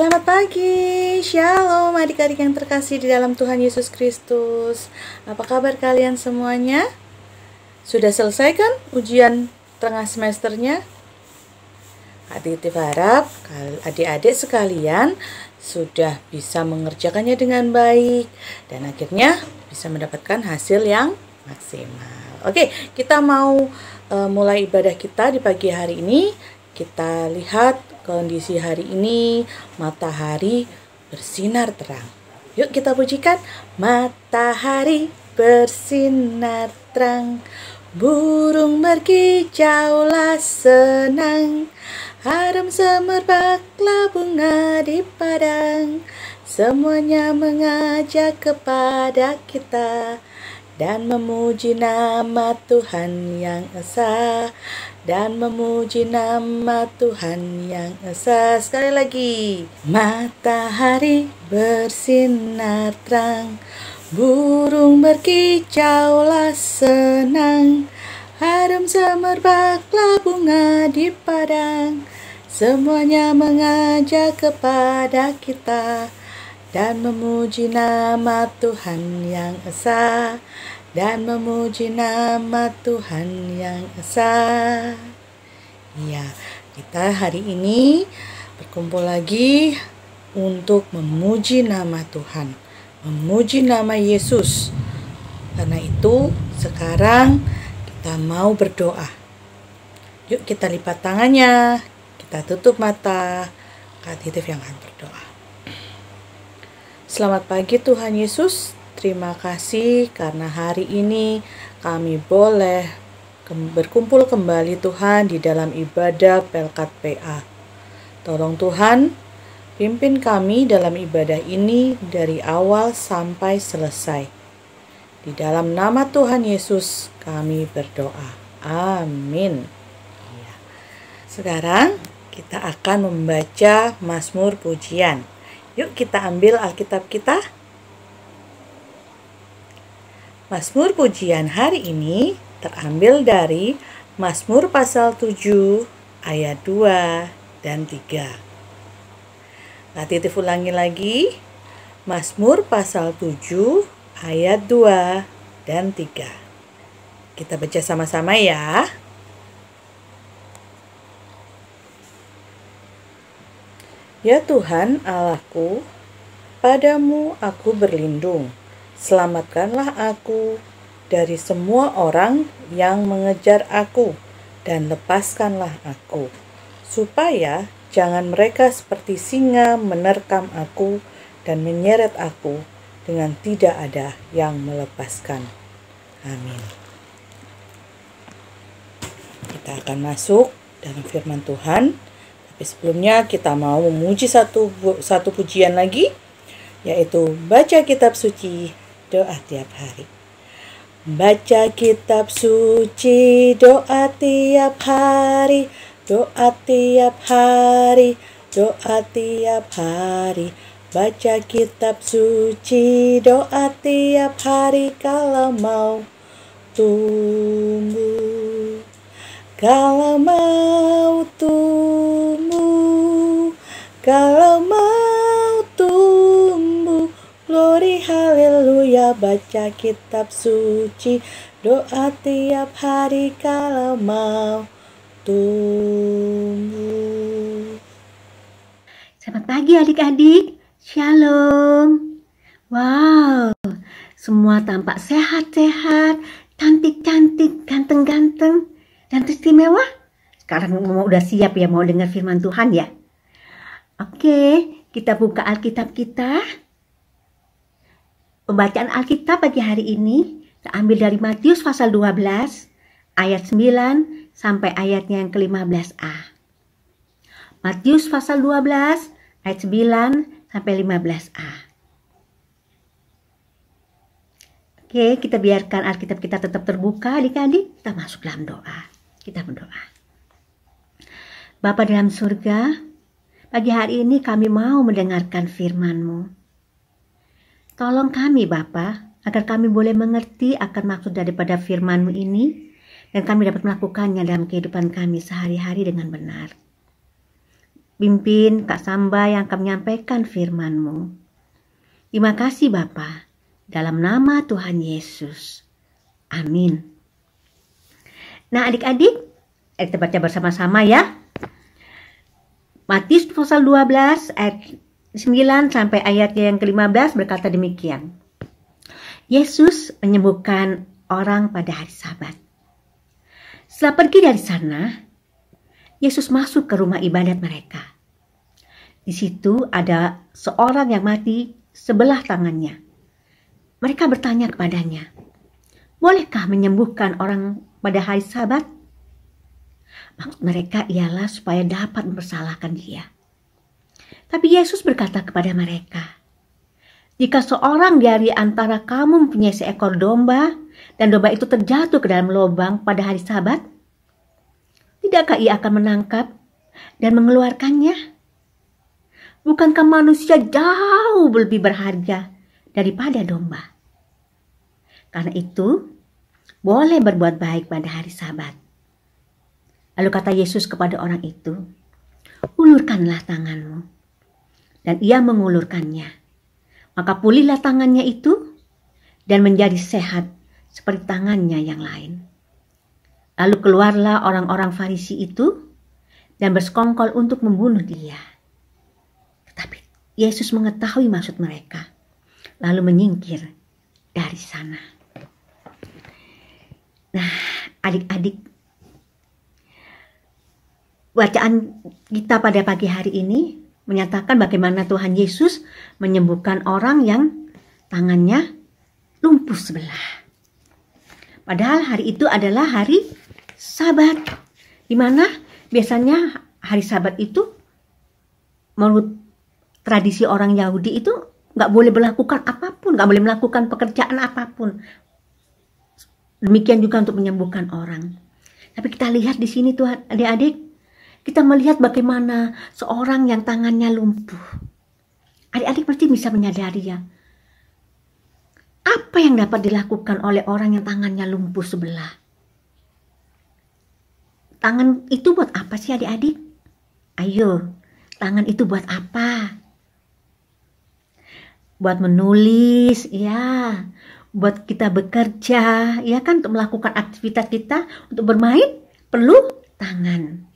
Selamat pagi, Shalom adik-adik yang terkasih di dalam Tuhan Yesus Kristus. Apa kabar kalian semuanya? Sudah selesai kan ujian tengah semesternya? Kak Titif harap adik-adik sekalian sudah bisa mengerjakannya dengan baik dan akhirnya bisa mendapatkan hasil yang maksimal. Oke, kita mau mulai ibadah kita di pagi hari ini. Kita lihat kondisi hari ini, matahari bersinar terang. Yuk kita pujikan. Matahari bersinar terang, burung berkicaulah senang, harum semerbaklah bunga di padang. Semuanya mengajak kepada kita dan memuji nama Tuhan yang esa, dan memuji nama Tuhan yang esa. Sekali lagi. Matahari bersinar terang, burung berkicaulah senang, harum semerbaklah bunga di padang. Semuanya mengajak kepada kita dan memuji nama Tuhan yang esa, dan memuji nama Tuhan yang esa. Ya, kita hari ini berkumpul lagi untuk memuji nama Tuhan, memuji nama Yesus. Karena itu sekarang kita mau berdoa. Yuk kita lipat tangannya, kita tutup mata. Kak Titif yang akan berdoa. Selamat pagi Tuhan Yesus. Terima kasih karena hari ini kami boleh berkumpul kembali Tuhan di dalam ibadah Pelkat PA. Tolong Tuhan, pimpin kami dalam ibadah ini dari awal sampai selesai. Di dalam nama Tuhan Yesus kami berdoa. Amin. Sekarang kita akan membaca Mazmur Pujian. Yuk kita ambil Alkitab kita. Mazmur Pujian hari ini terambil dari Mazmur pasal 7 ayat 2 dan 3. Kak Titif ulangi lagi. Mazmur pasal 7 ayat 2 dan 3. Kita baca sama-sama ya. Ya Tuhan Allahku, padamu aku berlindung. Selamatkanlah aku dari semua orang yang mengejar aku, dan lepaskanlah aku, supaya jangan mereka seperti singa menerkam aku dan menyeret aku dengan tidak ada yang melepaskan. Amin. Kita akan masuk dalam firman Tuhan. Tapi sebelumnya kita mau memuji satu pujian lagi, yaitu baca kitab suci, doa tiap hari. Baca kitab suci, doa tiap hari, doa tiap hari, doa tiap hari. Baca kitab suci, doa tiap hari kalau mau tumbuh. Kalau mau tumbuh, kalau mau tumbuh, glory haleluya. Baca kitab suci, doa tiap hari kalau mau tumbuh. Selamat pagi adik-adik, shalom. Wow, semua tampak sehat-sehat, cantik-cantik, ganteng-ganteng, dan istimewa. Sekarang udah siap ya mau dengar firman Tuhan ya? Oke, kita buka Alkitab kita. Pembacaan Alkitab pagi hari ini terambil dari Matius pasal 12 ayat 9 sampai ayatnya yang ke-15a. Matius pasal 12 ayat 9 sampai 15a. Oke, kita biarkan Alkitab kita tetap terbuka adik-adik. Kita masuk dalam doa. Kita berdoa. Bapa dalam surga, pagi hari ini kami mau mendengarkan firman-Mu. Tolong kami Bapa, agar kami boleh mengerti akan maksud daripada firman-Mu ini, dan kami dapat melakukannya dalam kehidupan kami sehari-hari dengan benar. pimpin Kak Samba yang akan menyampaikan firman-Mu. Terima kasih Bapa, dalam nama Tuhan Yesus. Amin. Nah adik-adik, kita baca bersama-sama ya. Matius pasal 12 ayat 9 sampai ayatnya yang ke-15 berkata demikian. Yesus menyembuhkan orang pada hari Sabat. Setelah pergi dari sana, Yesus masuk ke rumah ibadat mereka. Di situ ada seorang yang mati sebelah tangannya. Mereka bertanya kepadanya, "Bolehkah menyembuhkan orang pada hari Sabat?" Maksud mereka ialah supaya dapat mempersalahkan dia. Tapi Yesus berkata kepada mereka, "Jika seorang dari antara kamu mempunyai seekor domba, dan domba itu terjatuh ke dalam lubang pada hari Sabat, tidakkah ia akan menangkap dan mengeluarkannya? Bukankah manusia jauh lebih berharga daripada domba? Karena itu, boleh berbuat baik pada hari Sabat." Lalu kata Yesus kepada orang itu, "Ulurkanlah tanganmu." Dan ia mengulurkannya. Maka pulihlah tangannya itu dan menjadi sehat seperti tangannya yang lain. Lalu keluarlah orang-orang Farisi itu dan bersekongkol untuk membunuh dia. Tetapi Yesus mengetahui maksud mereka, lalu menyingkir dari sana. Nah, adik-adik, bacaan kita pada pagi hari ini menyatakan bagaimana Tuhan Yesus menyembuhkan orang yang tangannya lumpuh sebelah. Padahal hari itu adalah hari Sabat, di mana biasanya hari Sabat itu menurut tradisi orang Yahudi itu nggak boleh melakukan apapun, nggak boleh melakukan pekerjaan apapun. Demikian juga untuk menyembuhkan orang. Tapi kita lihat di sini Tuhan, adik-adik, kita melihat bagaimana seorang yang tangannya lumpuh. Adik-adik pasti bisa menyadari ya, apa yang dapat dilakukan oleh orang yang tangannya lumpuh sebelah. Tangan itu buat apa sih adik-adik? Ayo, tangan itu buat apa? Buat menulis, ya. Buat kita bekerja, ya kan, untuk melakukan aktivitas kita, untuk bermain, perlu tangan.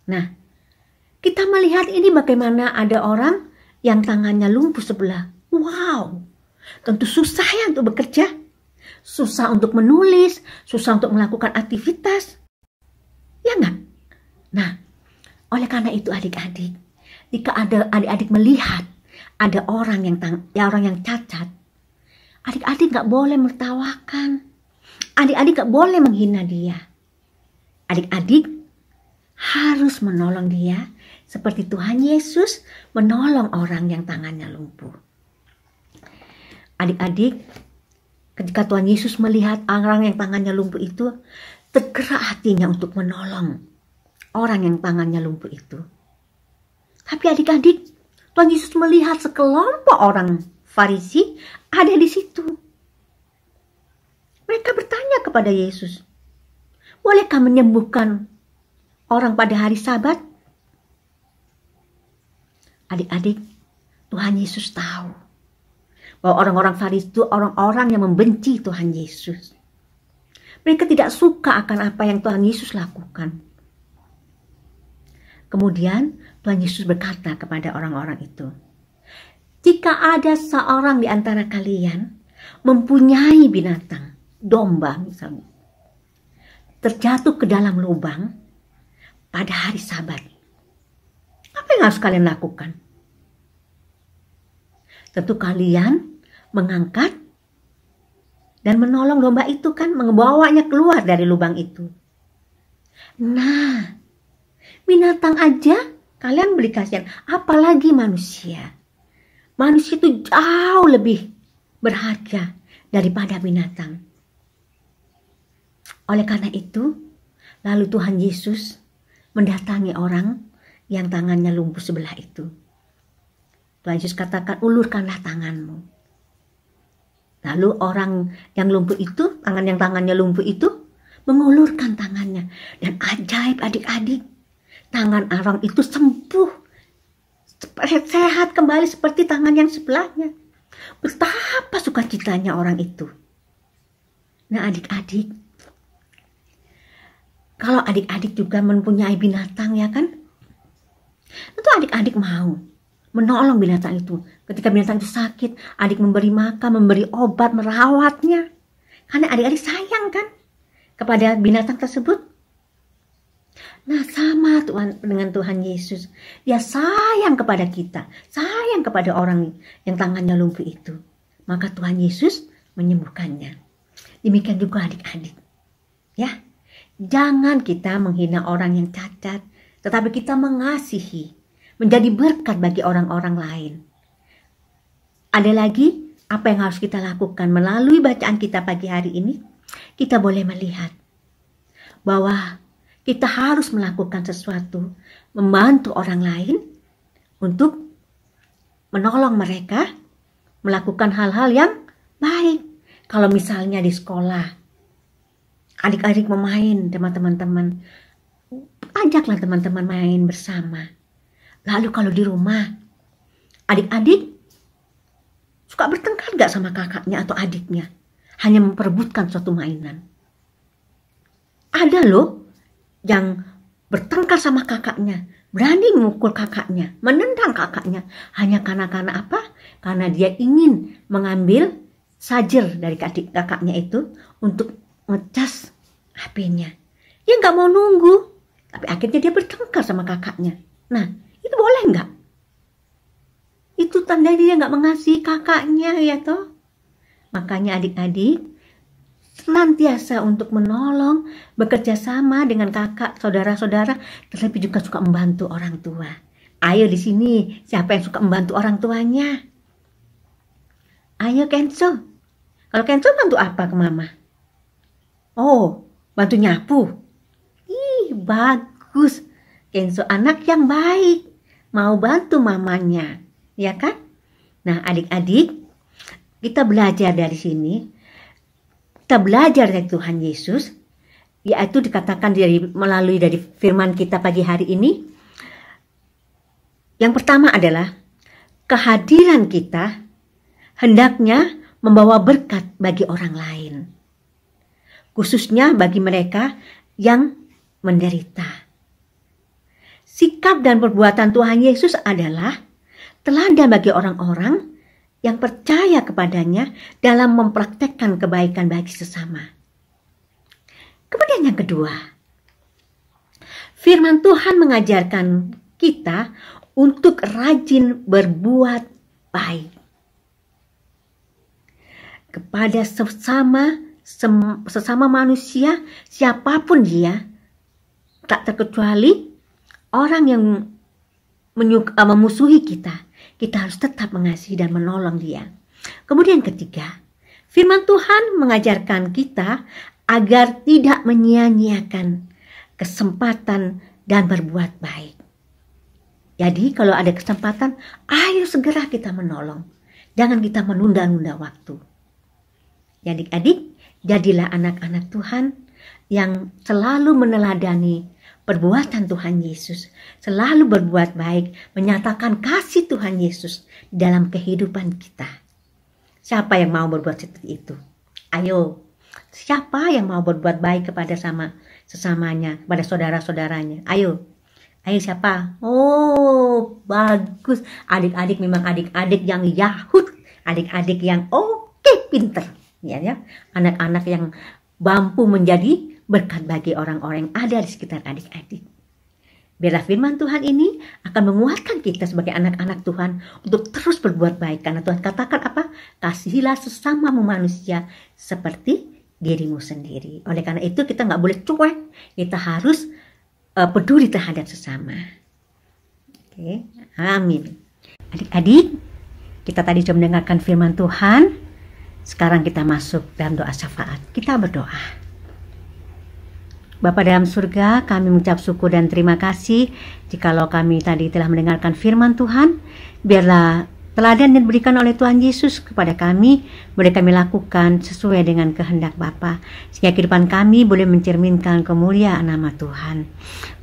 Nah, kita melihat ini bagaimana ada orang yang tangannya lumpuh sebelah. Wow, tentu susah ya untuk bekerja, susah untuk menulis, susah untuk melakukan aktivitas. Ya enggak? Nah, oleh karena itu adik-adik, jika ada adik-adik melihat ada orang yang cacat, adik-adik gak boleh mertawakan. Adik-adik gak boleh menghina dia. Adik-adik harus menolong dia seperti Tuhan Yesus menolong orang yang tangannya lumpuh. Adik-adik, ketika Tuhan Yesus melihat orang yang tangannya lumpuh itu, tergerak hatinya untuk menolong orang yang tangannya lumpuh itu. Tapi adik-adik, Tuhan Yesus melihat sekelompok orang Farisi ada di situ. Mereka bertanya kepada Yesus, "Bolehkah menyembuhkan orang pada hari Sabat?" Adik-adik, Tuhan Yesus tahu bahwa orang-orang Farisi itu orang-orang yang membenci Tuhan Yesus. Mereka tidak suka akan apa yang Tuhan Yesus lakukan. Kemudian Tuhan Yesus berkata kepada orang-orang itu, "Jika ada seorang di antara kalian mempunyai binatang, domba misalnya, terjatuh ke dalam lubang pada hari Sabat, apa yang harus kalian lakukan? Tentu kalian mengangkat dan menolong domba itu kan, membawanya keluar dari lubang itu. Nah, binatang aja kalian beri kasihan, apalagi manusia. Manusia itu jauh lebih berharga daripada binatang. Oleh karena itu, lalu Tuhan Yesus mendatangi orang yang tangannya lumpuh sebelah itu. Tuhan Yesus katakan, "Ulurkanlah tanganmu." Lalu orang yang lumpuh itu, tangannya lumpuh itu, mengulurkan tangannya. Dan ajaib adik-adik, tangan orang itu sembuh sehat kembali seperti tangan yang sebelahnya. Betapa sukacitanya orang itu. Nah adik-adik, kalau adik-adik juga mempunyai binatang ya kan, tentu adik-adik mau menolong binatang itu. Ketika binatang itu sakit, adik memberi makan, memberi obat, merawatnya. Karena adik-adik sayang kan kepada binatang tersebut. Nah sama dengan Tuhan Yesus. Dia sayang kepada kita, sayang kepada orang yang tangannya lumpuh itu. Maka Tuhan Yesus menyembuhkannya. Demikian juga adik-adik. Ya, jangan kita menghina orang yang cacat, tetapi kita mengasihi, menjadi berkat bagi orang-orang lain. Ada lagi apa yang harus kita lakukan melalui bacaan kita pagi hari ini? Kita boleh melihat bahwa kita harus melakukan sesuatu, membantu orang lain untuk menolong mereka melakukan hal-hal yang baik. Kalau misalnya di sekolah, adik-adik memain sama teman-teman, ajaklah teman-teman main bersama. Lalu kalau di rumah, adik-adik suka bertengkar gak sama kakaknya atau adiknya? Hanya memperebutkan suatu mainan. Ada loh yang bertengkar sama kakaknya, berani memukul kakaknya, menendang kakaknya. Hanya karena apa? Karena dia ingin mengambil sajer dari kakaknya itu untuk ngecas HP-nya. Dia gak mau nunggu, tapi akhirnya dia bertengkar sama kakaknya. Nah, itu boleh nggak? Itu tandanya dia nggak mengasihi kakaknya ya toh. Makanya adik-adik senantiasa untuk menolong, bekerja sama dengan kakak, saudara-saudara, tetapi juga suka membantu orang tua. Ayo di sini, siapa yang suka membantu orang tuanya? Ayo Kenzo. Kalau Kenzo bantu apa ke mama? Oh, bantu nyapu. Ih, bagus. Kenzo anak yang baik. Mau bantu mamanya, ya kan? Nah, adik-adik, kita belajar dari sini. Kita belajar dari Tuhan Yesus, yaitu dikatakan melalui dari firman kita pagi hari ini. Yang pertama adalah kehadiran kita hendaknya membawa berkat bagi orang lain, khususnya bagi mereka yang menderita. Sikap dan perbuatan Tuhan Yesus adalah teladan bagi orang-orang yang percaya kepadanya dalam mempraktekkan kebaikan bagi sesama. Kemudian yang kedua, firman Tuhan mengajarkan kita untuk rajin berbuat baik kepada sesama manusia, siapapun dia, tak terkecuali orang yang memusuhi kita. Kita harus tetap mengasihi dan menolong dia. Kemudian ketiga, firman Tuhan mengajarkan kita agar tidak menyia-nyiakan kesempatan dan berbuat baik. Jadi kalau ada kesempatan, ayo segera kita menolong. Jangan kita menunda-nunda waktu. Adik-adik, jadilah anak-anak Tuhan yang selalu meneladani perbuatan Tuhan Yesus, selalu berbuat baik, menyatakan kasih Tuhan Yesus dalam kehidupan kita. Siapa yang mau berbuat seperti itu? Ayo, siapa yang mau berbuat baik kepada sesamanya, kepada saudara-saudaranya? Ayo siapa? Oh, bagus. Adik-adik memang adik-adik yang Yahud, adik-adik yang pinter. Ya, anak-anak yang mampu menjadi berkat bagi orang-orang yang ada di sekitar adik-adik. Biarlah firman Tuhan ini akan menguatkan kita sebagai anak-anak Tuhan untuk terus berbuat baik. Karena Tuhan katakan apa? Kasihilah sesamamu manusia seperti dirimu sendiri. Oleh karena itu kita nggak boleh cuek. Kita harus peduli terhadap sesama. Oke, amin. Adik-adik, kita tadi sudah mendengarkan firman Tuhan. Sekarang kita masuk dalam doa syafaat. Kita berdoa. Bapa dalam surga, kami mengucap syukur dan terima kasih jikalau kami tadi telah mendengarkan firman Tuhan. Biarlah teladan yang diberikan oleh Tuhan Yesus kepada kami, boleh kami lakukan sesuai dengan kehendak Bapa, sehingga kehidupan kami boleh mencerminkan kemuliaan nama Tuhan.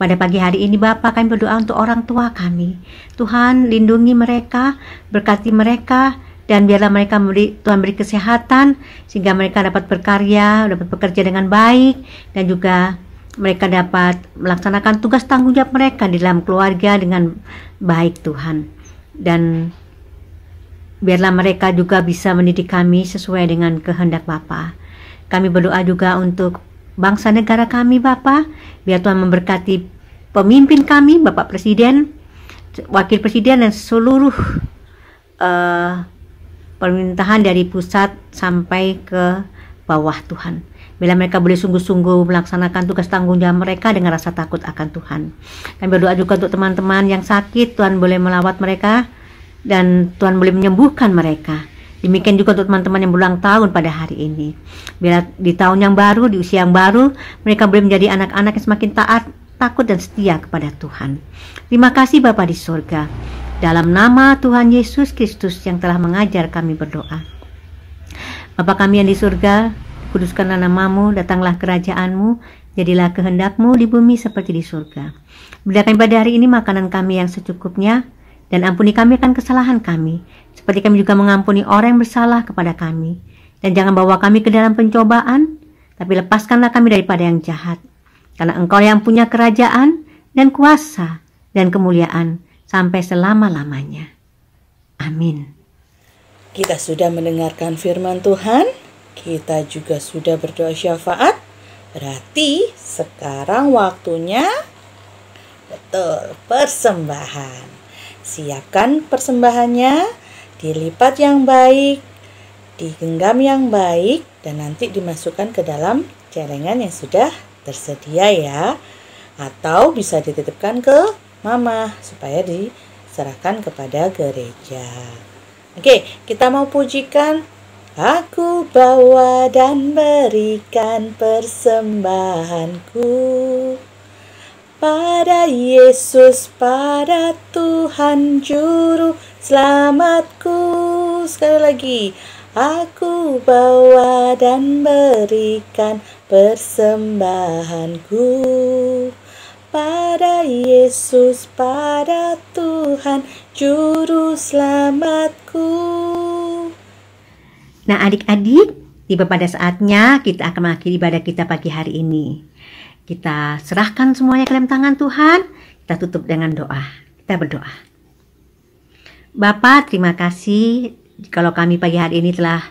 Pada pagi hari ini Bapa, kami berdoa untuk orang tua kami. Tuhan, lindungi mereka, berkati mereka, dan biarlah mereka Tuhan beri kesehatan, sehingga mereka dapat berkarya, dapat bekerja dengan baik, dan juga mereka dapat melaksanakan tugas tanggung jawab mereka di dalam keluarga dengan baik Tuhan. Dan biarlah mereka juga bisa mendidik kami sesuai dengan kehendak Bapa. Kami berdoa juga untuk bangsa negara kami Bapa. Biar Tuhan memberkati pemimpin kami, Bapak Presiden, Wakil Presiden, dan seluruh pemerintahan dari pusat sampai ke bawah Tuhan. Bila mereka boleh sungguh-sungguh melaksanakan tugas tanggung jawab mereka dengan rasa takut akan Tuhan. Kami berdoa juga untuk teman-teman yang sakit, Tuhan boleh melawat mereka, dan Tuhan boleh menyembuhkan mereka. Demikian juga untuk teman-teman yang berulang tahun pada hari ini. Bila di tahun yang baru, di usia yang baru, mereka boleh menjadi anak-anak yang semakin taat, takut, dan setia kepada Tuhan. Terima kasih Bapa di surga. Dalam nama Tuhan Yesus Kristus yang telah mengajar kami berdoa. Bapa kami yang di surga, kuduskanlah namamu, datanglah kerajaanmu, jadilah kehendakmu di bumi seperti di surga. Berikan pada hari ini makanan kami yang secukupnya, dan ampuni kami akan kesalahan kami, seperti kami juga mengampuni orang yang bersalah kepada kami. Dan jangan bawa kami ke dalam pencobaan, tapi lepaskanlah kami daripada yang jahat. Karena Engkau yang punya kerajaan, dan kuasa, dan kemuliaan, sampai selama-lamanya. Amin. Kita sudah mendengarkan firman Tuhan, kita juga sudah berdoa syafaat. Berarti sekarang waktunya persembahan. Siapkan persembahannya, dilipat yang baik, digenggam yang baik, dan nanti dimasukkan ke dalam celengan yang sudah tersedia ya. Atau bisa dititipkan ke mama supaya diserahkan kepada gereja. Oke, kita mau pujikan. Aku bawa dan berikan persembahanku pada Yesus, pada Tuhan Juru Selamatku. Sekali lagi, aku bawa dan berikan persembahanku pada Yesus, pada Tuhan Juru Selamatku. Nah adik-adik, tiba pada saatnya kita akan mengakhiri ibadah kita pagi hari ini. Kita serahkan semuanya ke dalam tangan Tuhan. Kita tutup dengan doa. Kita berdoa. Bapa, terima kasih kalau kami pagi hari ini telah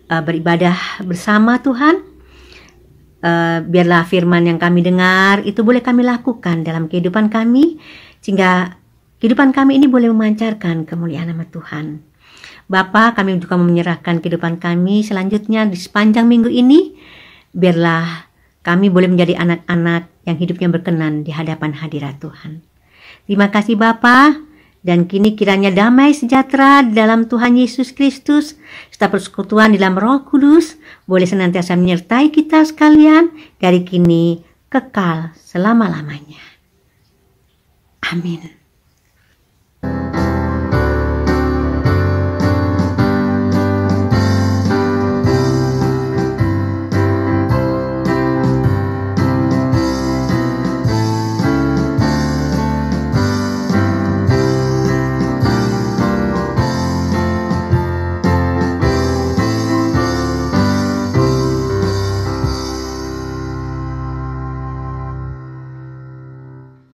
beribadah bersama Tuhan. Biarlah firman yang kami dengar itu boleh kami lakukan dalam kehidupan kami, sehingga kehidupan kami ini boleh memancarkan kemuliaan nama Tuhan. Bapa, kami juga menyerahkan kehidupan kami selanjutnya di sepanjang minggu ini. Biarlah kami boleh menjadi anak-anak yang hidupnya berkenan di hadapan hadirat Tuhan. Terima kasih Bapa, dan kini kiranya damai sejahtera dalam Tuhan Yesus Kristus, serta persekutuan di dalam Roh Kudus, boleh senantiasa menyertai kita sekalian dari kini kekal selama-lamanya. Amin.